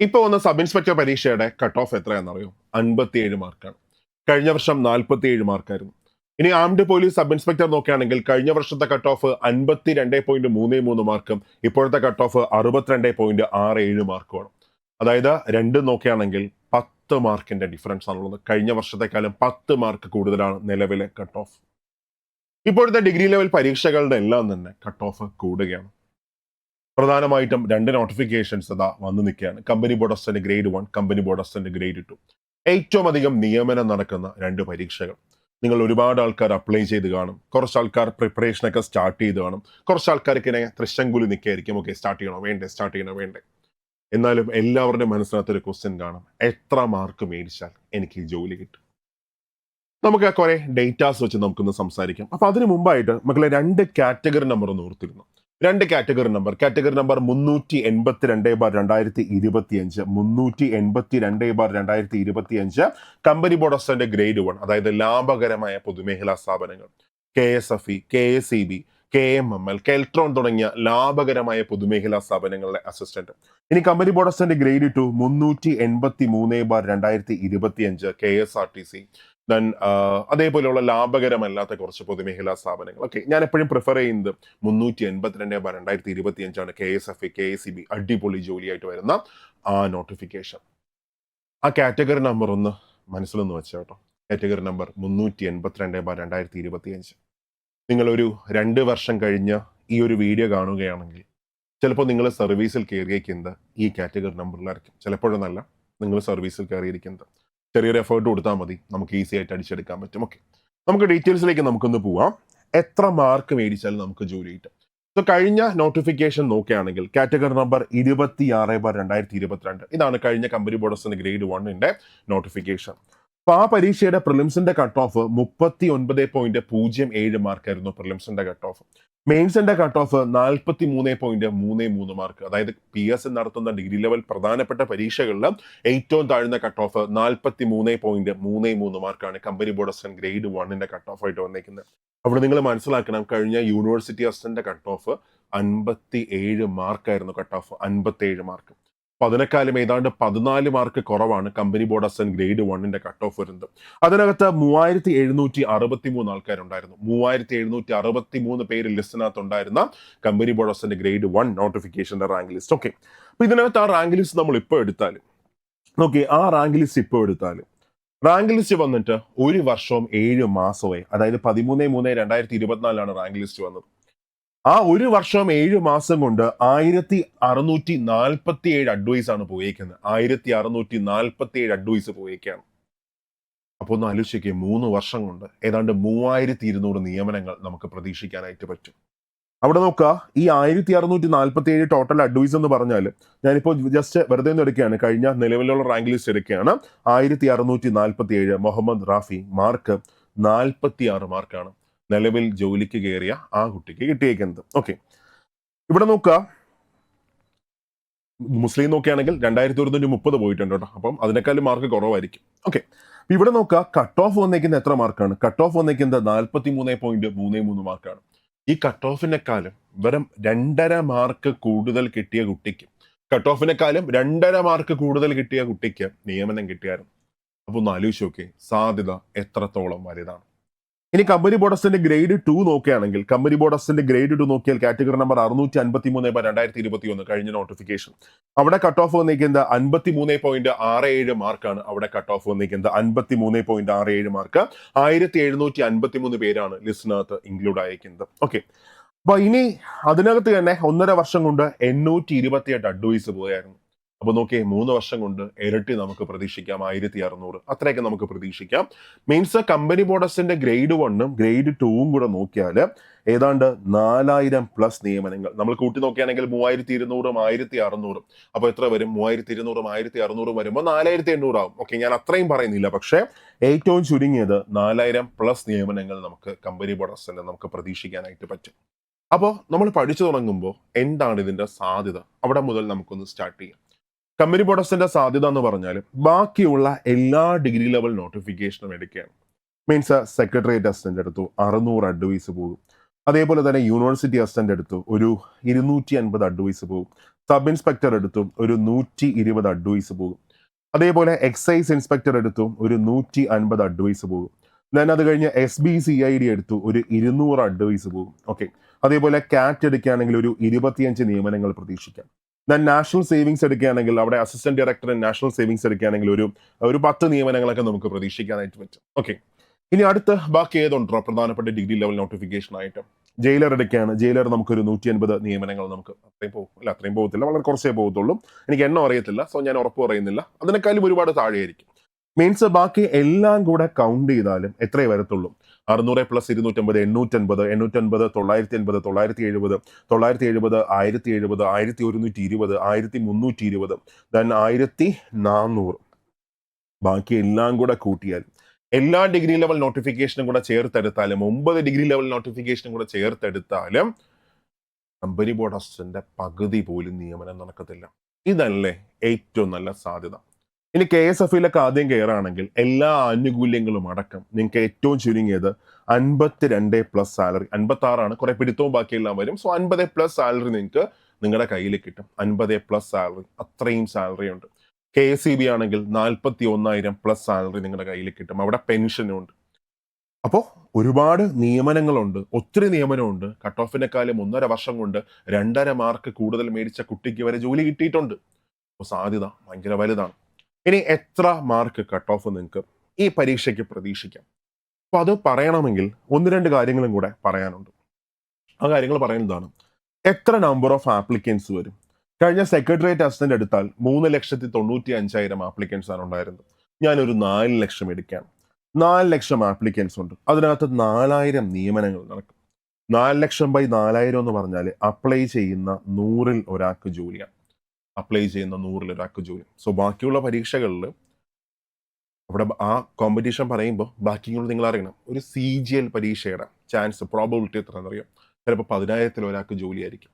ഇപ്പോൾ വന്ന sub inspector പരീക്ഷയുടെ കട്ട് ഓഫ് എത്രയാണെന്നറിയോ? 57 മാർക്കാണ്. കഴിഞ്ഞ വർഷം 47 മാർക്കായിരുന്നു. ഇനി ആംഡ് പോലീസ് സബ് ഇൻസ്പെക്ടർ നോക്കുകയാണെങ്കിൽ കഴിഞ്ഞ വർഷത്തെ കട്ട് ഓഫ് 52.33 മാർക്കും ഇപ്പോഴത്തെ കട്ട് ഓഫ് 62.67 മാർക്കുമാണ്. അതായത് രണ്ടും നോക്കുകയാണെങ്കിൽ 10 മാർക്കിന്റെ ഡിഫറൻസ് ആണുള്ളത്. കഴിഞ്ഞ വർഷത്തെക്കാളും 10 മാർക്ക് കൂടുതലാണ് നിലവിലെ കട്ട് ഓഫ്. ഇപ്പോഴത്തെ ഡിഗ്രി ലെവൽ പരീക്ഷകളുടെ എല്ലാം തന്നെ കട്ട് ഓഫ് കൂടുകയാണ്. പ്രധാനമായിട്ടും രണ്ട് നോട്ടിഫിക്കേഷൻസ് അതാ വന്നു നിൽക്കുകയാണ്. Company board assistant grade 1, company board assistant grade 2. ഏറ്റവും അധികം നിയമനം നടക്കുന്ന രണ്ട് പരീക്ഷകൾ. നിങ്ങൾ ഒരുപാട് ആൾക്കാർ അപ്ലൈ ചെയ്ത് കാണും. കുറച്ച് ആൾക്കാർ പ്രിപ്പറേഷനൊക്കെ സ്റ്റാർട്ട് ചെയ്ത് കാണും. കുറച്ച് ആൾക്കാർക്ക് ഇങ്ങനെ തൃശങ്കുലി നിൽക്കായിരിക്കും, ഓക്കെ സ്റ്റാർട്ട് ചെയ്യണോ വേണ്ടേ. എന്നാലും എല്ലാവരുടെയും മനസ്സിനകത്തൊരു ക്വസ്റ്റ്യൻ കാണും, എത്ര മാർക്ക് മേടിച്ചാൽ എനിക്ക് ജോലി കിട്ടും. നമുക്ക് ആ കുറെ ഡേറ്റാസ് വെച്ച് നമുക്കൊന്ന് സംസാരിക്കാം. അപ്പൊ അതിന് മുമ്പായിട്ട് മക്കളെ രണ്ട് കാറ്റഗറി നമ്പർ ഒന്ന് ഓർത്തിരുന്നു. രണ്ട് category number 382/2025 382/2025 company board assistant grade 1, അതായത് ലാഭകരമായ പൊതുമേഖലാ സ്ഥാപനങ്ങൾ, KSFE, KSEB, KMML, കെൽട്രോൺ തുടങ്ങിയ ലാഭകരമായ പൊതുമേഖലാ സ്ഥാപനങ്ങളുടെ അസിസ്റ്റന്റ്. ഇനി company board assistant grade 2 383/2025 KSRTC, then അതേപോലെയുള്ള ലാഭകരമല്ലാത്ത കുറച്ച് പൊതുമേഖലാ സ്ഥാപനങ്ങൾ. ഓക്കെ, ഞാൻ എപ്പോഴും പ്രിഫർ ചെയ്യുന്നത് 382/2025 KSFE, KSEB, അടിപൊളി ജോലിയായിട്ട് വരുന്ന ആ നോട്ടിഫിക്കേഷൻ. ആ കാറ്റഗറി നമ്പർ ഒന്ന് മനസ്സിലൊന്ന് വെച്ചോ കേട്ടോ. Category number 382/2025. നിങ്ങളൊരു 2 വർഷം കഴിഞ്ഞ് ഈ ഒരു വീഡിയോ കാണുകയാണെങ്കിൽ ചിലപ്പോൾ നിങ്ങൾ സർവീസിൽ കയറിയിരിക്കുന്നത് ഈ കാറ്റഗറി നമ്പറിലായിരിക്കും. ചിലപ്പോഴൊന്നല്ല, നിങ്ങൾ സർവീസിൽ കയറിയിരിക്കുന്നത്. ചെറിയൊരു എഫേർട്ട് കൊടുത്താൽ മതി, നമുക്ക് ഈസി ആയിട്ട് അടിച്ചെടുക്കാൻ പറ്റും. ഓക്കെ, നമുക്ക് ഡീറ്റെയിൽസിലേക്ക് നമുക്കൊന്ന് പോവാം. എത്ര മാർക്ക് മേടിച്ചാലും നമുക്ക് ജോലി കിട്ടും. സോ കഴിഞ്ഞ നോട്ടിഫിക്കേഷൻ നോക്കുകയാണെങ്കിൽ കാറ്റഗറി നമ്പർ 26/2022, ഇതാണ് കഴിഞ്ഞ company board assistant grade 1 notification. അപ്പൊ ആ പരീക്ഷയുടെ പ്രിലിംസിന്റെ കട്ട് ഓഫ് 39.07 മാർക്കായിരുന്നു പ്രിലിംസിന്റെ കട്ട് ഓഫ്. മെയിൻസിന്റെ കട്ട് ഓഫ് 43.33 മാർക്ക്. അതായത് PS നടത്തുന്ന ഡിഗ്രി ലെവൽ പ്രധാനപ്പെട്ട പരീക്ഷകളിൽ ഏറ്റവും താഴ്ന്ന കട്ട് ഓഫ് 43.33 മാർക്കാണ് company board assistant grade 1 cut off ആയിട്ട് വന്നേക്കുന്നത്. അവിടെ നിങ്ങൾ മനസ്സിലാക്കണം, കഴിഞ്ഞ യൂണിവേഴ്സിറ്റി അസിസ്റ്റന്റ് കട്ട് ഓഫ് 57 മാർക്കായിരുന്നു കട്ട് ഓഫ്. 57 മാർക്ക്. അപ്പൊ അതിനേക്കാളും ഏതാണ്ട് 14 മാർക്ക് കുറവാണ് company board assistant grade 1 cut off വരുന്നത്. അതിനകത്ത് 3763 ആൾക്കാരുണ്ടായിരുന്നു. 3763 പേര് ലിസ്റ്റിനകത്ത് ഉണ്ടായിരുന്ന കമ്പനി ബോർഡ് അസിസ്റ്റന്റ് ഗ്രേഡ് 1 നോട്ടിഫിക്കേഷന്റെ റാങ്ക് ലിസ്റ്റ്. ഓക്കെ, അപ്പൊ ഇതിനകത്ത് ആ റാങ്ക് ലിസ്റ്റ് നമ്മൾ ഇപ്പോൾ എടുത്താലും നോക്കി, ആ റാങ്ക് ലിസ്റ്റ് ഇപ്പോൾ എടുത്താലും റാങ്ക് ലിസ്റ്റ് വന്നിട്ട് 1 വർഷവും 7 മാസമായി. അതായത് 13/3/2024 റാങ്ക് ലിസ്റ്റ് വന്നത്. ആ 1 വർഷം 7 മാസം കൊണ്ട് 1647 അഡ്വൈസ് ആണ് പോയേക്കുന്നത്. 1647 അഡ്വൈസ് പോയേക്കാണ്. അപ്പൊ ഒന്ന് ആലോചിക്കുക, 3 വർഷം കൊണ്ട് ഏതാണ്ട് 3200 നിയമനങ്ങൾ നമുക്ക് പ്രതീക്ഷിക്കാനായിട്ട് പറ്റും. അവിടെ നോക്കുക, ഈ 1647 ടോട്ടൽ അഡ്വൈസ് എന്ന് പറഞ്ഞാൽ, ഞാനിപ്പോൾ ജസ്റ്റ് വെറുതെ ഒന്ന് എടുക്കുകയാണ്, കഴിഞ്ഞ നിലവിലുള്ള റാങ്ക് ലിസ്റ്റ് എടുക്കുകയാണ്. 1647 മുഹമ്മദ് റാഫി മാർക്ക് 46 മാർക്കാണ് നിലവിൽ ജോലിക്ക് കയറിയ ആ കുട്ടിക്ക് കിട്ടിയേക്കുന്നത്. ഓക്കെ, ഇവിടെ നോക്കുക, മുസ്ലിം നോക്കുകയാണെങ്കിൽ 2130 പോയിട്ടുണ്ട് കേട്ടോ. അപ്പം അതിനേക്കാളും മാർക്ക് കുറവായിരിക്കും. ഓക്കെ, ഇവിടെ നോക്കുക, കട്ട് ഓഫ് വന്നേക്കുന്നത് എത്ര മാർക്കാണ്? കട്ട് ഓഫ് വന്നേക്കുന്നത് 43.33 മാർക്കാണ്. ഈ കട്ട് ഓഫിനെക്കാളും വെറും 2.5 മാർക്ക് കൂടുതൽ കിട്ടിയ കുട്ടിക്ക്, കട്ട് ഓഫിനെക്കാളും 2.5 മാർക്ക് കൂടുതൽ കിട്ടിയ കുട്ടിക്ക് നിയമനം കിട്ടിയായിരുന്നു. അപ്പൊ ഒന്ന് ആലോചിച്ച് നോക്കി, സാധ്യത എത്രത്തോളം വലുതാണ്. ഇനി കമ്പനി ബോർഡ് അസിസ്റ്റന്റ് ഗ്രേഡ് 2 നോക്കുകയാണെങ്കിൽ, കമ്പനി ബോർഡ് അസിസ്റ്റന്റ് ഗ്രേഡ് 2 നോക്കിയാൽ കാറ്റഗറി നമ്പർ 653/2021 കഴിഞ്ഞ നോട്ടിഫിക്കേഷൻ. അവിടെ കട്ട് ഓഫ് വന്നിരിക്കുന്നത് 53.67 മാർക്കാണ്. അവിടെ കട്ട് ഓഫ് വന്നിരിക്കുന്നത് 53.67 മാർക്ക്. 1753 പേരാണ് ലിസ്റ്റിനകത്ത് ഇൻക്ലൂഡ് ആയിരിക്കുന്നത്. ഓക്കെ, അപ്പൊ ഇനി അതിനകത്ത് തന്നെ 1.5 വർഷം കൊണ്ട് 828 അഡ്വൈസ് പോയായിരുന്നു. അപ്പൊ നോക്കിയേ, 3 വർഷം കൊണ്ട് ഇരട്ടി നമുക്ക് പ്രതീക്ഷിക്കാം. 1600 അത്രയൊക്കെ നമുക്ക് പ്രതീക്ഷിക്കാം. Means company board assistant grade 1 grade 2 കൂടെ നോക്കിയാൽ ഏതാണ്ട് 4000+ നിയമനങ്ങൾ നമ്മൾ കൂട്ടി നോക്കുകയാണെങ്കിൽ 3200 1600. അപ്പൊ എത്ര വരും? 3200 1600 വരുമ്പോൾ 4800 ആവും. ഓക്കെ, ഞാൻ അത്രയും പറയുന്നില്ല, പക്ഷെ ഏറ്റവും ചുരുങ്ങിയത് 4000+ നിയമനങ്ങൾ നമുക്ക് കമ്പനി ബോർഡ് അസിസ്റ്റന്റ് നമുക്ക് പ്രതീക്ഷിക്കാനായിട്ട് പറ്റും. അപ്പോൾ നമ്മൾ പഠിച്ചു തുടങ്ങുമ്പോൾ എന്താണ് ഇതിന്റെ സാധ്യത, അവിടെ മുതൽ നമുക്കൊന്ന് സ്റ്റാർട്ട് ചെയ്യാം. കമ്പനി ബോർഡ് അസിസ്റ്റന്റ് സാധ്യത എന്ന് പറഞ്ഞാൽ ബാക്കിയുള്ള എല്ലാ ഡിഗ്രി ലെവൽ നോട്ടിഫിക്കേഷനും എടുക്കുകയാണ്. മീൻസ് സെക്രട്ടേറിയറ്റ് അസിസ്റ്റന്റ് എടുത്തു 600 അഡ്വൈസ് പോകും. അതേപോലെ തന്നെ യൂണിവേഴ്സിറ്റി അസിസ്റ്റന്റ് എടുത്തു ഒരു 250 അഡ്വൈസ് പോകും. സബ് ഇൻസ്പെക്ടർ എടുത്തു ഒരു 120 അഡ്വൈസ് പോകും. അതേപോലെ എക്സൈസ് ഇൻസ്പെക്ടർ എടുത്തു ഒരു 150 അഡ്വൈസ് പോകും. ദെൻ അത് കഴിഞ്ഞ് SBCID എടുത്തു ഒരു 200 അഡ്വൈസ് പോകും. ഓക്കെ, അതേപോലെ കാറ്റ് എടുക്കുകയാണെങ്കിൽ ഒരു 25 നിയമനങ്ങൾ പ്രതീക്ഷിക്കാം. ദെൻ നാഷണൽ സേവിങ്സ് എടുക്കുകയാണെങ്കിൽ അവിടെ അസിസ്റ്റന്റ് ഡയറക്ടർ നാഷണൽ സേവിങ്സ് എടുക്കുകയാണെങ്കിൽ ഒരു 10 നിയമനങ്ങളൊക്കെ നമുക്ക് പ്രതീക്ഷിക്കാനായിട്ട് പറ്റും. ഓക്കെ, ഇനി അടുത്ത ബാക്കി ഏതുണ്ടോ പ്രധാനപ്പെട്ട ഡിഗ്രി ലെവൽ നോട്ടിഫിക്കേഷൻ ആയിട്ട്? ജയിലർ എടുക്കുകയാണ്. ജയിലർ നമുക്കൊരു 150 നിയമനങ്ങൾ നമുക്ക് അത്രയും പോകും. അല്ല, അത്രയും പോകത്തില്ല, വളരെ കുറച്ചേ പോകത്തുള്ളൂ. എനിക്ക് എണ്ണം അറിയത്തില്ല, സോ ഞാൻ ഉറപ്പ് പറയുന്നില്ല. അതിനേക്കാളും ഒരുപാട് താഴെയായിരിക്കും. മീൻസ് ബാക്കി എല്ലാം കൂടെ കൗണ്ട് ചെയ്താലും എത്രയേ വരത്തുള്ളൂ? 600 പ്ലസ് 250, 850, 850, 980, 970, 970, 1070, 1120, 1320, ദെൻ 1400. ബാക്കി എല്ലാം കൂടെ കൂട്ടിയാൽ എല്ലാ ഡിഗ്രി ലെവൽ നോട്ടിഫിക്കേഷനും കൂടെ ചേർത്തെടുത്താലും 9 ഡിഗ്രി ലെവൽ നോട്ടിഫിക്കേഷനും കൂടെ ചേർത്തെടുത്താലും കമ്പനി ബോർഡ് അസിസ്റ്റന്റ് പകുതി പോലും നിയമനം നടക്കത്തില്ല. ഇതല്ലേ ഏറ്റവും നല്ല സാധ്യത. ഇനി KSF-യിലൊക്കെ ആദ്യം കയറുകയാണെങ്കിൽ എല്ലാ ആനുകൂല്യങ്ങളും അടക്കം നിങ്ങൾക്ക് ഏറ്റവും ചുരുങ്ങിയത് 52 പ്ലസ് സാലറി, 56 കുറെ പിടുത്തവും ബാക്കിയെല്ലാം വരും. സോ 50 പ്ലസ് സാലറി നിങ്ങൾക്ക് നിങ്ങളുടെ കയ്യിൽ കിട്ടും. 50 പ്ലസ് സാലറി, അത്രയും സാലറി ഉണ്ട്. KSEB ആണെങ്കിൽ 41,000 പ്ലസ് സാലറി നിങ്ങളുടെ കയ്യിൽ കിട്ടും. അവിടെ പെൻഷനും ഉണ്ട്. അപ്പോൾ ഒരുപാട് നിയമനങ്ങളുണ്ട്, ഒത്തിരി നിയമനമുണ്ട്. കട്ട് ഓഫിനെക്കാളും 1.5 വർഷം കൊണ്ട് 2.5 മാർക്ക് കൂടുതൽ മേടിച്ച കുട്ടിക്ക് വരെ ജോലി കിട്ടിയിട്ടുണ്ട്. അപ്പോൾ സാധ്യത ഭയങ്കര വലുതാണ്. ഇനി എത്ര മാർക്ക് കട്ട് ഓഫ് നിങ്ങൾക്ക് ഈ പരീക്ഷയ്ക്ക് പ്രതീക്ഷിക്കാം? അപ്പോൾ അത് പറയണമെങ്കിൽ 1-2 കാര്യങ്ങളും കൂടെ പറയാനുണ്ട്. ആ കാര്യങ്ങൾ പറയുന്നതാണ്, എത്ര നമ്പർ ഓഫ് ആപ്ലിക്കൻസ് വരും? കഴിഞ്ഞ സെക്രട്ടേറിയറ്റ് അസിസ്റ്റന്റ് എടുത്താൽ 3,95,000 ആപ്ലിക്കൻസ് ആണ് ഉണ്ടായിരുന്നത്. ഞാനൊരു 4 ലക്ഷം എടുക്കുകയാണ്. 4 ലക്ഷം ആപ്ലിക്കൻസ് ഉണ്ട്. അതിനകത്ത് 4,000 നിയമനങ്ങൾ നടക്കും. 4 ലക്ഷം ബൈ 4,000 എന്ന് പറഞ്ഞാൽ അപ്ലൈ ചെയ്യുന്ന 100-ൽ ഒരാൾക്ക് ജോലിയാണ്. അപ്ലൈ ചെയ്യുന്ന 100-ൽ ഒരാൾക്ക് ജോലി. സോ ബാക്കിയുള്ള പരീക്ഷകളിൽ അവിടെ ആ കോമ്പറ്റീഷൻ പറയുമ്പോൾ ബാക്കിയുള്ള നിങ്ങൾ അറിയണം. ഒരു CGL പരീക്ഷയുടെ ചാൻസ്, പ്രോബബിലിറ്റി എത്രയെന്നറിയാം? ചിലപ്പോൾ 10,000-ൽ ഒരാൾക്ക് ജോലിയായിരിക്കും.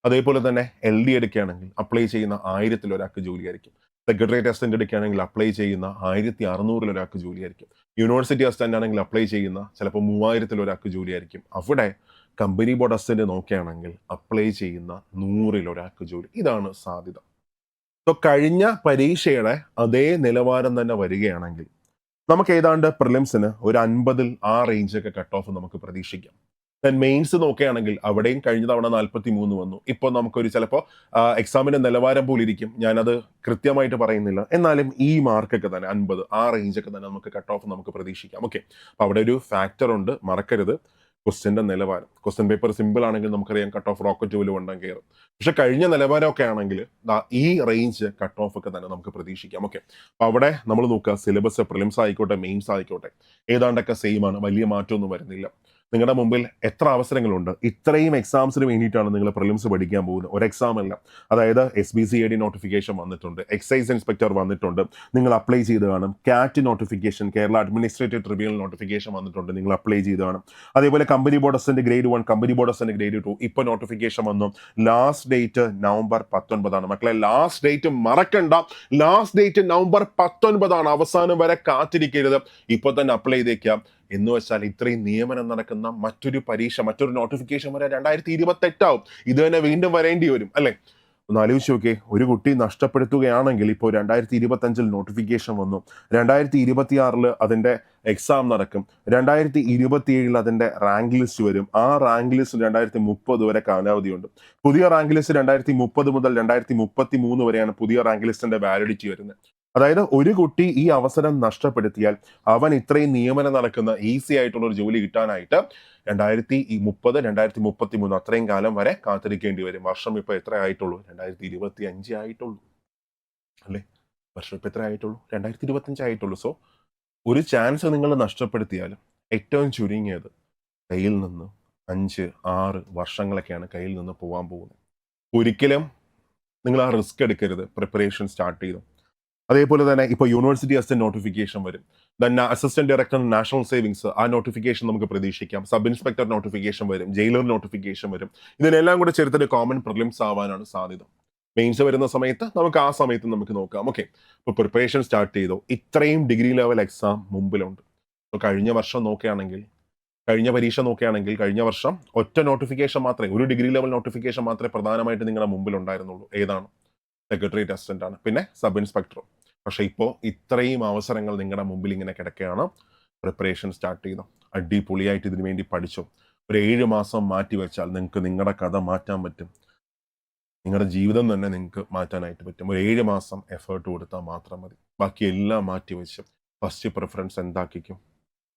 അതേപോലെ തന്നെ LD എടുക്കുകയാണെങ്കിൽ അപ്ലൈ ചെയ്യുന്ന 1,000-ൽ ഒരാൾക്ക് ജോലിയായിരിക്കും. സെക്രട്ടേറിയറ്റ് അസിസ്റ്റന്റ് എടുക്കുകയാണെങ്കിൽ അപ്ലൈ ചെയ്യുന്ന 1,600-ൽ ഒരാൾക്ക് ജോലിയായിരിക്കും. യൂണിവേഴ്സിറ്റി അസിസ്റ്റന്റ് ആണെങ്കിൽ അപ്ലൈ ചെയ്യുന്ന ചിലപ്പോൾ 3,000-ൽ ഒരാൾക്ക് ജോലിയായിരിക്കും. അവിടെ കമ്പനി ബോർഡ് അസിസ്റ്റന്റ് നോക്കുകയാണെങ്കിൽ അപ്ലൈ ചെയ്യുന്ന 100-ൽ ഒരാൾക്ക് ജോലി. ഇതാണ് സാധ്യത. സോ കഴിഞ്ഞ പരീക്ഷയുടെ അതേ നിലവാരം തന്നെ വരികയാണെങ്കിൽ നമുക്ക് ഏതാണ്ട് പ്രിലിംസിന് ഒരു 50-ൽ ആ റേഞ്ചൊക്കെ കട്ട് ഓഫ് നമുക്ക് പ്രതീക്ഷിക്കാം. ദെൻ മെയിൻസ് നോക്കുകയാണെങ്കിൽ അവിടെയും കഴിഞ്ഞ തവണ 43 വന്നു. ഇപ്പോൾ നമുക്കൊരു ചിലപ്പോൾ എക്സാമിന്റെ നിലവാരം പോലെ ഇരിക്കും, ഞാനത് കൃത്യമായിട്ട് പറയുന്നില്ല. എന്നാലും ഈ മാർക്കൊക്കെ തന്നെ 50 ആ റേഞ്ചൊക്കെ തന്നെ നമുക്ക് കട്ട് ഓഫ് നമുക്ക് പ്രതീക്ഷിക്കാം. ഓക്കെ, അപ്പോൾ അവിടെ ഒരു ഫാക്ടർ ഉണ്ട്, മറക്കരുത്. ക്വസ്റ്റ്യൻ്റെ നിലവാരം. ക്വസ്റ്റ്യൻ പേപ്പർ സിമ്പിൾ ആണെങ്കിൽ നമുക്കറിയാം കട്ട് ഓഫ് റോക്കറ്റ് പോലും ഉണ്ടാകും കയറും. പക്ഷെ കഴിഞ്ഞ നിലവാരമൊക്കെ ആണെങ്കിൽ ഈ റേഞ്ച് കട്ട് ഓഫ് ഒക്കെ തന്നെ നമുക്ക് പ്രതീക്ഷിക്കാം. ഓക്കെ, അപ്പോൾ അവിടെ നമ്മൾ നോക്കുക, സിലബസ് പ്രിലിംസ് ആയിക്കോട്ടെ മെയിൻസ് ആയിക്കോട്ടെ ഏതാണ്ടൊക്കെ സെയിം ആണ്, വലിയ മാറ്റമൊന്നും വരുന്നില്ല. നിങ്ങളുടെ മുമ്പിൽ എത്ര അവസരങ്ങളുണ്ട്? ഇത്രയും എക്സാംസിന് വേണ്ടിയിട്ടാണ് നിങ്ങൾ പ്രിലിംസ് പഠിക്കാൻ പോകുന്നത്, ഒരു എക്സാം അല്ല. അതായത് SBCID നോട്ടിഫിക്കേഷൻ വന്നിട്ടുണ്ട്, എക്സൈസ് ഇൻസ്പെക്ടർ വന്നിട്ടുണ്ട്, നിങ്ങൾ അപ്ലൈ ചെയ്ത് കാണും. കാറ്റ് notification, Kerala administrative tribunal notification വന്നിട്ടുണ്ട്, നിങ്ങൾ അപ്ലൈ ചെയ്ത് കാണും. അതേപോലെ company board assistant grade 1, company board assistant grade 2 ഇപ്പോൾ നോട്ടിഫിക്കേഷൻ വന്നു. ലാസ്റ്റ് ഡേറ്റ് നവംബർ 19 മക്കളെ, ലാസ്റ്റ് ഡേറ്റ് മറക്കണ്ട. Last date November 19. അവസാനം വരെ കാത്തിരിക്കരുത്, ഇപ്പോൾ തന്നെ അപ്ലൈ ചെയ്തേക്കാം. എന്ന് വെച്ചാൽ ഇത്രയും നിയമനം നടക്കുന്ന മറ്റൊരു പരീക്ഷ, മറ്റൊരു നോട്ടിഫിക്കേഷൻ വരെ 2028 ആവും. ഇത് തന്നെ വീണ്ടും വരേണ്ടി വരും അല്ലെ? ഒന്ന് ആലോചിച്ച് നോക്കിയേ, ഒരു കുട്ടി നഷ്ടപ്പെടുത്തുകയാണെങ്കിൽ ഇപ്പോൾ 2025-ൽ നോട്ടിഫിക്കേഷൻ വന്നു, 2026-ൽ അതിൻ്റെ എക്സാം നടക്കും, 2027-ൽ അതിൻ്റെ റാങ്ക് ലിസ്റ്റ് വരും. ആ റാങ്ക് ലിസ്റ്റ് 2030 വരെ കാലാവധിയുണ്ട്. പുതിയ റാങ്ക് ലിസ്റ്റ് 2030 മുതൽ 2033 വരെയാണ് പുതിയ റാങ്ക് ലിസ്റ്റിന്റെ വാലിഡിറ്റി വരുന്നത്. അതായത് ഒരു കുട്ടി ഈ അവസരം നഷ്ടപ്പെടുത്തിയാൽ അവൻ ഇത്രയും നിയമനം നടക്കുന്ന ഈസി ആയിട്ടുള്ള ഒരു ജോലി കിട്ടാനായിട്ട് 2030, 2033 അത്രയും കാലം വരെ കാത്തിരിക്കേണ്ടി വരും. വർഷം ഇപ്പൊ എത്ര ആയിട്ടുള്ളൂ? 2025 ആയിട്ടുള്ളൂ അല്ലേ? വർഷം ഇപ്പൊ എത്ര ആയിട്ടുള്ളൂ? 2025 ആയിട്ടുള്ളൂ. സോ ഒരു ചാൻസ് നിങ്ങൾ നഷ്ടപ്പെടുത്തിയാൽ ഏറ്റവും ചുരുങ്ങിയത് കയ്യിൽ നിന്ന് 5-6 വർഷങ്ങളൊക്കെയാണ് കയ്യിൽ നിന്ന് പോകാൻ പോകുന്നത്. ഒരിക്കലും നിങ്ങൾ ആ റിസ്ക് എടുക്കരുത്. പ്രിപ്പറേഷൻ സ്റ്റാർട്ട് ചെയ്തു. അതേപോലെ തന്നെ ഇപ്പോൾ യൂണിവേഴ്സിറ്റി അസിസ്റ്റന്റ് നോട്ടിഫിക്കേഷൻ വരും. Then assistant director national savings, ആ നോട്ടിഫിക്കേഷൻ നമുക്ക് പ്രതീക്ഷിക്കാം. സബ് ഇൻസ്പെക്ടർ നോട്ടിഫിക്കേഷൻ വരും, ജയിലർ നോട്ടിഫിക്കേഷൻ വരും. ഇതിനെല്ലാം കൂടെ ചേർത്തിട്ട് കോമൺ പ്രിലിംസ് ആവാനാണ് സാധ്യത. മെയിൻസ് വരുന്ന സമയത്ത് നമുക്ക് ആ സമയത്ത് നമുക്ക് നോക്കാം. ഓക്കെ, ഇപ്പോൾ പ്രിപ്പറേഷൻ സ്റ്റാർട്ട് ചെയ്തോ. ഇത്രയും ഡിഗ്രി ലെവൽ എക്സാം മുമ്പിലുണ്ട്. ഇപ്പോൾ കഴിഞ്ഞ വർഷം നോക്കുകയാണെങ്കിൽ കഴിഞ്ഞ പരീക്ഷ നോക്കുകയാണെങ്കിൽ കഴിഞ്ഞ വർഷം ഒറ്റ നോട്ടിഫിക്കേഷൻ മാത്രമേ, ഒരു ഡിഗ്രി ലെവൽ നോട്ടിഫിക്കേഷൻ മാത്രമേ പ്രധാനമായിട്ട് നിങ്ങളുടെ മുമ്പിൽ ഉണ്ടായിരുന്നുള്ളൂ. ഏതാണ്? സെക്രട്ടേറിയറ്റ് അസിസ്റ്റന്റ് ആണ്, പിന്നെ സബ് ഇൻസ്പെക്ടറും. പക്ഷെ ഇപ്പോൾ ഇത്രയും അവസരങ്ങൾ നിങ്ങളുടെ മുമ്പിൽ ഇങ്ങനെ കിടക്കുകയാണ്. പ്രിപ്പറേഷൻ സ്റ്റാർട്ട് ചെയ്തു, അടിപൊളിയായിട്ട് ഇതിനു വേണ്ടി പഠിച്ചു. ഒരു 7 മാസം മാറ്റി വെച്ചാൽ നിങ്ങൾക്ക് നിങ്ങളുടെ കഥ മാറ്റാൻ പറ്റും. നിങ്ങളുടെ ജീവിതം തന്നെ നിങ്ങൾക്ക് മാറ്റാനായിട്ട് പറ്റും. ഒരു 7 മാസം എഫേർട്ട് കൊടുത്താൽ മാത്രം മതി. ബാക്കി എല്ലാം മാറ്റി വെച്ച് ഫസ്റ്റ് പ്രിഫറൻസ് എന്താക്കിക്കും?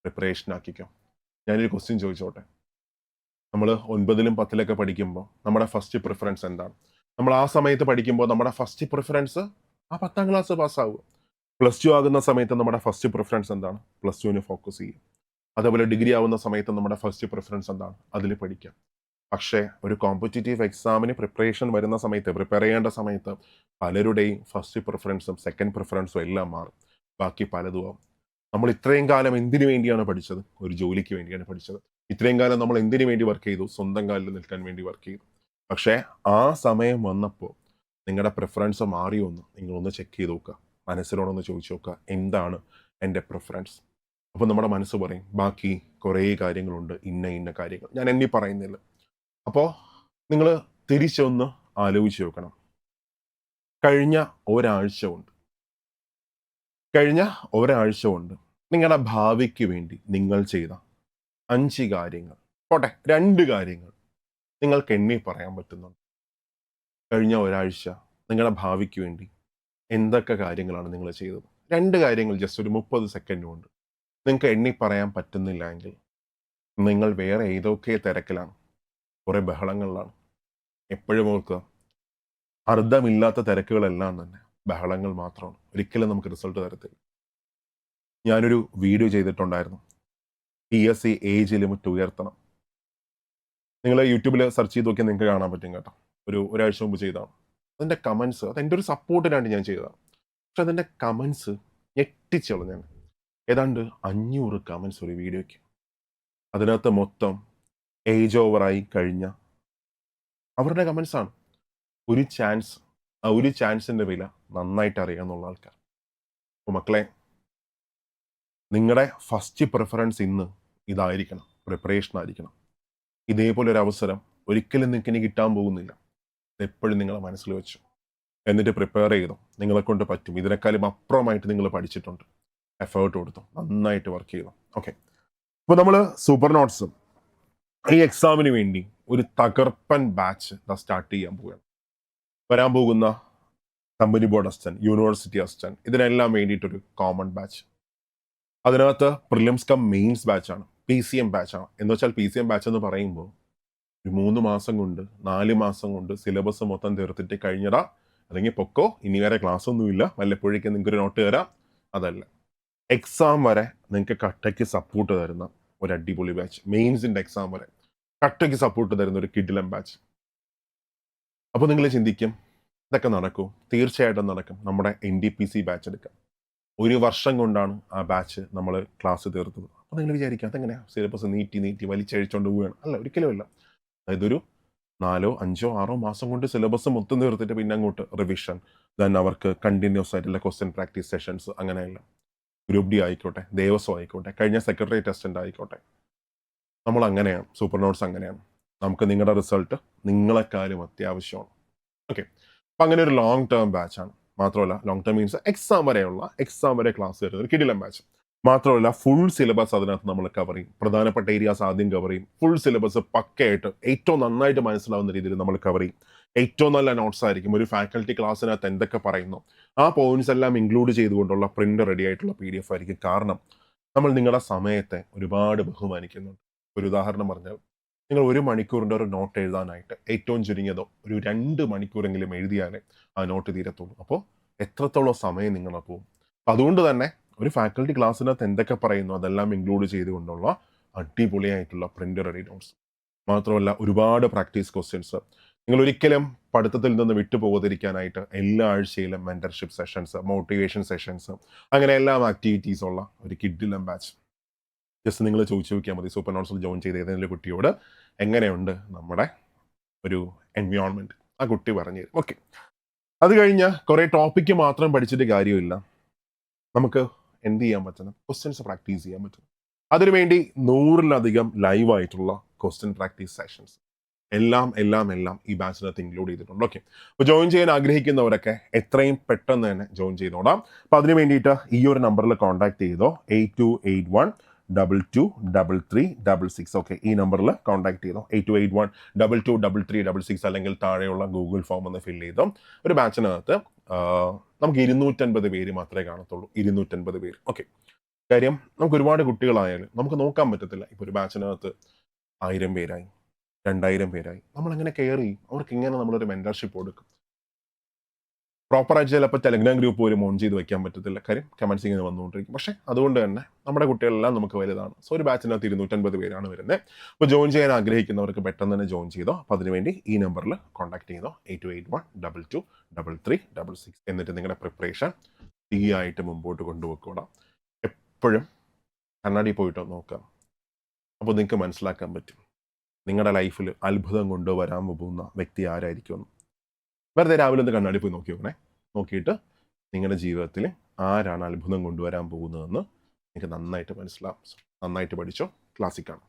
പ്രിപ്പറേഷൻ ആക്കിക്കും. ഞാനൊരു ക്വസ്റ്റ്യൻ ചോദിച്ചോട്ടെ. നമ്മൾ 9ലും 10ലൊക്കെ പഠിക്കുമ്പോൾ നമ്മുടെ ഫസ്റ്റ് പ്രിഫറൻസ് എന്താണ്? നമ്മൾ ആ സമയത്ത് പഠിക്കുമ്പോൾ നമ്മുടെ ഫസ്റ്റ് പ്രിഫറൻസ് ആ 10ാം ക്ലാസ് പാസ്സാവുക. +2 ആകുന്ന സമയത്ത് നമ്മുടെ ഫസ്റ്റ് പ്രിഫറൻസ് എന്താണ്? +2ന് ഫോക്കസ് ചെയ്യും. അതേപോലെ ഡിഗ്രി ആവുന്ന സമയത്ത് നമ്മുടെ ഫസ്റ്റ് പ്രിഫറൻസ് എന്താണ്? അതിൽ പഠിക്കാം. പക്ഷേ ഒരു കോമ്പറ്റേറ്റീവ് എക്സാമിന് പ്രിപ്പറേഷൻ വരുന്ന സമയത്ത്, പ്രിപ്പയർ ചെയ്യേണ്ട സമയത്ത് പലരുടെയും ഫസ്റ്റ് പ്രിഫറൻസും സെക്കൻഡ് പ്രിഫറൻസും എല്ലാം മാറും. ബാക്കി പലതും ആവും. നമ്മൾ ഇത്രയും കാലം എന്തിനു വേണ്ടിയാണ് പഠിച്ചത്? ഒരു ജോലിക്ക് വേണ്ടിയാണ് പഠിച്ചത്. ഇത്രയും കാലം നമ്മൾ എന്തിനു വേണ്ടി വർക്ക് ചെയ്തു? സ്വന്തം കാലിൽ നിൽക്കാൻ വേണ്ടി വർക്ക് ചെയ്തു. പക്ഷേ ആ സമയം വന്നപ്പോൾ നിങ്ങളുടെ പ്രിഫറൻസ് മാറിയൊന്ന് നിങ്ങളൊന്ന് ചെക്ക് ചെയ്ത് നോക്കുക. മനസ്സിലോടൊന്ന് ചോദിച്ചു നോക്കുക, എന്താണ് എൻ്റെ പ്രിഫറൻസ്? അപ്പോൾ നമ്മുടെ മനസ്സ് പറയും ബാക്കി കുറേ കാര്യങ്ങളുണ്ട്, ഇന്ന കാര്യങ്ങൾ ഞാൻ എണ്ണി പറയുന്നില്ല. അപ്പോൾ നിങ്ങൾ തിരിച്ചൊന്ന് ആലോചിച്ച് നോക്കണം. കഴിഞ്ഞ ഒരാഴ്ച കൊണ്ട് നിങ്ങളുടെ ഭാവിക്ക് വേണ്ടി നിങ്ങൾ ചെയ്ത 5 കാര്യങ്ങൾ, പോട്ടെ 2 കാര്യങ്ങൾ നിങ്ങൾക്ക് എണ്ണി പറയാൻ പറ്റുന്നുണ്ട്. കഴിഞ്ഞ ഒരാഴ്ച നിങ്ങളുടെ ഭാവിക്ക് വേണ്ടി എന്തൊക്കെ കാര്യങ്ങളാണ് നിങ്ങൾ ചെയ്തത്? 2 കാര്യങ്ങൾ ജസ്റ്റ് ഒരു 30 സെക്കൻഡ് കൊണ്ട് നിങ്ങൾക്ക് എണ്ണി പറയാൻ പറ്റുന്നില്ല എങ്കിൽ നിങ്ങൾ വേറെ ഏതൊക്കെ തിരക്കിലാണ്, കുറേ ബഹളങ്ങളിലാണ്. എപ്പോഴും ഓർക്കുക, അർത്ഥമില്ലാത്ത തിരക്കുകളെല്ലാം തന്നെ ബഹളങ്ങൾ മാത്രമാണ്, ഒരിക്കലും നമുക്ക് റിസൾട്ട് തരത്തില്ല. ഞാനൊരു വീഡിയോ ചെയ്തിട്ടുണ്ടായിരുന്നു, PSC ഏജ് ലിമിറ്റ് ഉയർത്തണം. നിങ്ങൾ യൂട്യൂബിൽ സെർച്ച് ചെയ്ത് നോക്കിയാൽ നിങ്ങൾക്ക് കാണാൻ പറ്റും കേട്ടോ. ഒരാഴ്ച മുമ്പ് ചെയ്തതാണ്. അതിൻ്റെ കമൻസ്, അതെൻ്റെ ഒരു സപ്പോർട്ടിനായിട്ട് ഞാൻ ചെയ്തതാണ്. പക്ഷെ അതിൻ്റെ കമൻസ് ഞെട്ടിച്ചളഞ്ഞാണ്. ഏതാണ്ട് 500 കമൻസ് ഒരു വീഡിയോയ്ക്ക്. അതിനകത്ത് മൊത്തം ഏജ് ഓവറായി കഴിഞ്ഞ അവരുടെ കമൻസാണ്. ഒരു ചാൻസിൻ്റെ വില നന്നായിട്ട് അറിയാമെന്നുള്ള ആൾക്കാർ. അപ്പോൾ മക്കളെ, നിങ്ങളുടെ ഫസ്റ്റ് പ്രിഫറൻസ് ഇന്ന് ഇതായിരിക്കണം, പ്രിപ്പറേഷൻ ആയിരിക്കണം. ഇതേപോലെ ഒരു അവസരം ഒരിക്കലും നിങ്ങൾക്ക് ഇനി കിട്ടാൻ പോകുന്നില്ല. എപ്പോഴും നിങ്ങളെ മനസ്സിൽ വെച്ചു, എന്നിട്ട് പ്രിപ്പയർ ചെയ്തു. നിങ്ങളെ കൊണ്ട് പറ്റും. ഇതിനേക്കാളും അപ്പുറമായിട്ട് നിങ്ങൾ പഠിച്ചിട്ടുണ്ട്, എഫേർട്ട് കൊടുത്തു, നന്നായിട്ട് വർക്ക് ചെയ്തു. ഓക്കെ, അപ്പോൾ നമ്മൾ സൂപ്പർ നോട്ട്സും ഈ എക്സാമിന് വേണ്ടി ഒരു തകർപ്പൻ ബാച്ച് സ്റ്റാർട്ട് ചെയ്യാൻ പോവുകയാണ്. വരാൻ പോകുന്ന company board assistant, university assistant, ഇതിനെല്ലാം വേണ്ടിയിട്ടൊരു കോമൺ ബാച്ച്. അതിനകത്ത് പ്രിലിംസ് കം മെയിൻസ് ബാച്ചാണ്, PCM ബാച്ചാണ്. എന്ന് വെച്ചാൽ PCM ബാച്ച് എന്ന് പറയുമ്പോൾ ഒരു 3 മാസം കൊണ്ട് 4 മാസം കൊണ്ട് സിലബസ് മൊത്തം തീർത്തിട്ട് കഴിഞ്ഞടാ അല്ലെങ്കിൽ പൊക്കോ, ഇനി വരെ ക്ലാസ് ഒന്നുമില്ല, വല്ലപ്പോഴേക്കും നിങ്ങൾക്കൊരു നോട്ട് തരാം, അതല്ല. എക്സാം വരെ നിങ്ങൾക്ക് കട്ടയ്ക്ക് സപ്പോർട്ട് തരുന്ന ഒരു അടിപൊളി ബാച്ച്. മെയിൻസിൻ്റെ എക്സാം വരെ കട്ടയ്ക്ക് സപ്പോർട്ട് തരുന്ന ഒരു കിഡിലം ബാച്ച്. അപ്പോൾ നിങ്ങൾ ചിന്തിക്കും, ഇതൊക്കെ നടക്കും? തീർച്ചയായിട്ടും നടക്കും. നമ്മുടെ NDPC ബാച്ച് എടുക്കാം. 1 വർഷം കൊണ്ടാണ് ആ ബാച്ച് നമ്മൾ ക്ലാസ് തീർത്തത്. അപ്പോൾ നിങ്ങൾ വിചാരിക്കാം അതെങ്ങനെയാണ് സിലബസ് നീട്ടി വലിച്ചഴിച്ചുകൊണ്ട് പോവുകയാണ്? അല്ല, ഒരിക്കലും അല്ല. അതായത് ഒരു 4, 5, 6 മാസം കൊണ്ട് സിലബസ് മൊത്തം തീർത്തിട്ട് പിന്നെ അങ്ങോട്ട് റിവിഷൻ, ദെൻ അവർക്ക് കണ്ടിന്യൂസ് ആയിട്ടുള്ള ക്വസ്റ്റ്യൻ പ്രാക്ടീസ് സെഷൻസ്, അങ്ങനെയല്ല. ഗ്രൂപ്പ് ഡി ആയിക്കോട്ടെ, ദേവസ്വം ആയിക്കോട്ടെ, കഴിഞ്ഞ സെക്രട്ടേറിയറ്റ് അസിസ്റ്റന്റ് ആയിക്കോട്ടെ, നമ്മൾ അങ്ങനെയാണ്. സൂപ്പർ നോട്ട്സ് അങ്ങനെയാണ്. നമുക്ക് നിങ്ങളുടെ റിസൾട്ട് നിങ്ങളെക്കാളും അത്യാവശ്യമാണ്. ഓക്കെ, അപ്പം അങ്ങനെ ഒരു ലോങ് ടേം ബാച്ചാണ്. മാത്രമല്ല, ലോങ് ടേം മീൻസ് എക്സാം വരെ ക്ലാസ് തരുന്ന ഒരു കിടിലം ബാച്ച്. മാത്രമല്ല, ഫുൾ സിലബസ് അതിനകത്ത് നമ്മൾ കവർ ചെയ്യും. പ്രധാനപ്പെട്ട ഏരിയാസ് ആദ്യം കവർ ചെയ്യും. ഫുൾ സിലബസ് പക്കയായിട്ട് ഏറ്റവും നന്നായിട്ട് മനസ്സിലാവുന്ന രീതിയിൽ നമ്മൾ കവർ ചെയ്യും. ഏറ്റവും നല്ല നോട്ട്സ് ആയിരിക്കും. ഒരു ഫാക്കൽറ്റി ക്ലാസ്സിനകത്ത് എന്തൊക്കെ പറയുന്നു ആ പോയിന്റ്സ് എല്ലാം ഇൻക്ലൂഡ് ചെയ്തുകൊണ്ടുള്ള പ്രിന്റ് റെഡി ആയിട്ടുള്ള PDF ആയിരിക്കും. കാരണം നമ്മൾ നിങ്ങളുടെ സമയത്തെ ഒരുപാട് ബഹുമാനിക്കുന്നുണ്ട്. ഒരു ഉദാഹരണം പറഞ്ഞാൽ, നിങ്ങൾ 1 മണിക്കൂറിൻ്റെ ഒരു നോട്ട് എഴുതാനായിട്ട് ഏറ്റവും ചുരുങ്ങിയതോ ഒരു 2 മണിക്കൂറെങ്കിലും എഴുതിയാലേ ആ നോട്ട് തീരത്തുള്ളൂ. അപ്പോൾ എത്രത്തോളം സമയം നിങ്ങളെ പോകും? അപ്പം അതുകൊണ്ട് തന്നെ ഒരു ഫാക്കൽറ്റി ക്ലാസ്സിനകത്ത് എന്തൊക്കെ പറയുന്നു അതെല്ലാം ഇൻക്ലൂഡ് ചെയ്തുകൊണ്ടുള്ള അടിപൊളിയായിട്ടുള്ള പ്രിന്റ് റെഡി നോട്ട്സ്. മാത്രമല്ല, ഒരുപാട് പ്രാക്ടീസ് ക്വസ്റ്റ്യൻസ്. നിങ്ങൾ ഒരിക്കലും പഠിത്തത്തിൽ നിന്ന് വിട്ടുപോകാതിരിക്കാനായിട്ട് എല്ലാ ആഴ്ചയിലും മെന്റർഷിപ്പ് സെഷൻസ്, മോട്ടിവേഷൻ സെഷൻസ്, അങ്ങനെ എല്ലാം ആക്ടിവിറ്റീസ് ഉള്ള ഒരു കിഡിലം ബാച്ച്. ജസ്റ്റ് നിങ്ങൾ ചോദിച്ചു നോക്കിയാൽ മതി, സൂപ്പർ നോട്ട്സിൽ ജോയിൻ ചെയ്ത് ഏതെങ്കിലും കുട്ടിയോട് എങ്ങനെയുണ്ട് നമ്മുടെ ഒരു എൻവയോൺമെൻറ്റ്. ആ കുട്ടി പറഞ്ഞു തരും. ഓക്കെ, അത് കഴിഞ്ഞ് കുറേ ടോപ്പിക്ക് മാത്രം പഠിച്ചിട്ട് കാര്യമില്ല. നമുക്ക് എന്ത് ചെയ്യാൻ പറ്റുന്ന ക്വസ്റ്റ്യൻസ് പ്രാക്ടീസ് ചെയ്യാൻ പറ്റും. അതിനുവേണ്ടി 100-ലധികം ലൈവായിട്ടുള്ള ക്വസ്റ്റ്യൻ പ്രാക്ടീസ് സെഷൻസ് എല്ലാം ഈ ബാച്ചിനകത്ത് ഇൻക്ലൂഡ് ചെയ്തിട്ടുണ്ട്. ഓക്കെ, അപ്പോൾ ജോയിൻ ചെയ്യാൻ ആഗ്രഹിക്കുന്നവരൊക്കെ എത്രയും പെട്ടെന്ന് തന്നെ ജോയിൻ ചെയ്തോടാം. അപ്പോൾ അതിന് വേണ്ടിയിട്ട് ഈ ഒരു നമ്പറിൽ കോൺടാക്ട് ചെയ്തോ, 8281223366. ഓക്കെ, ഈ നമ്പറിൽ കോൺടാക്ട് ചെയ്തോ, 8281223366, അല്ലെങ്കിൽ താഴെയുള്ള ഗൂഗിൾ ഫോം ഒന്ന് ഫില്ല് ചെയ്തോ. ഒരു ബാച്ചിനകത്ത് നമുക്ക് 250 പേര് മാത്രമേ കാണത്തുള്ളൂ, 250 പേര്. ഓക്കെ, കാര്യം നമുക്ക് ഒരുപാട് കുട്ടികളായാലും നമുക്ക് നോക്കാൻ പറ്റത്തില്ല. ഇപ്പോൾ ഒരു ബാച്ചിനകത്ത് 1000 പേരായി, 2000 പേരായി, നമ്മളെങ്ങനെ കെയർ ചെയ്യും? അവർക്ക് ഇങ്ങനെ നമ്മളൊരു മെൻറ്റർഷിപ്പ് കൊടുക്കും? പ്രോപ്പറായിട്ട് ചിലപ്പോൾ ടെലഗ്രാം ഗ്രൂപ്പ് പോലും ഓൺ ചെയ്ത് വയ്ക്കാൻ പറ്റത്തില്ല, കാര്യം കമൻസ് ഇങ്ങനെ വന്നുകൊണ്ടിരിക്കും. പക്ഷേ അതുകൊണ്ട് തന്നെ നമ്മുടെ കുട്ടികളെല്ലാം നമുക്ക് വലുതാണ്. സോ ഒരു ബാച്ചിനകത്ത് 250 പേരാണ് വരുന്നത്. അപ്പോൾ ജോയിൻ ചെയ്യാൻ ആഗ്രഹിക്കുന്നവർക്ക് പെട്ടെന്ന് തന്നെ ജോയിൻ ചെയ്തോ. അപ്പോൾ അതിനുവേണ്ടി ഈ നമ്പറിൽ കോൺടാക്ട് ചെയ്തോ, 8281223366. എന്നിട്ട് നിങ്ങളുടെ പ്രിപ്പറേഷൻ ആയിട്ട് മുമ്പോട്ട് കൊണ്ടുപോയിക്കൂടാം. എപ്പോഴും കണ്ണാടി പോയിട്ടോ നോക്കാം. അപ്പോൾ നിങ്ങൾക്ക് മനസ്സിലാക്കാൻ പറ്റും നിങ്ങളുടെ ലൈഫിൽ അത്ഭുതം കൊണ്ടുവരാൻ പോകുന്ന വ്യക്തി ആരായിരിക്കുമെന്ന്. വെറുതെ രാവിലെ ഒന്ന് കണ്ണാടി പോയി നോക്കി നോക്കണേ. നോക്കിയിട്ട് നിങ്ങളുടെ ജീവിതത്തിൽ ആരാണ് അത്ഭുതം കൊണ്ടുവരാൻ പോകുന്നതെന്ന് നിങ്ങൾക്ക് നന്നായിട്ട് മനസ്സിലാവും. നന്നായിട്ട് പഠിച്ചോ. ക്ലാസ്സിൽ കാണാം.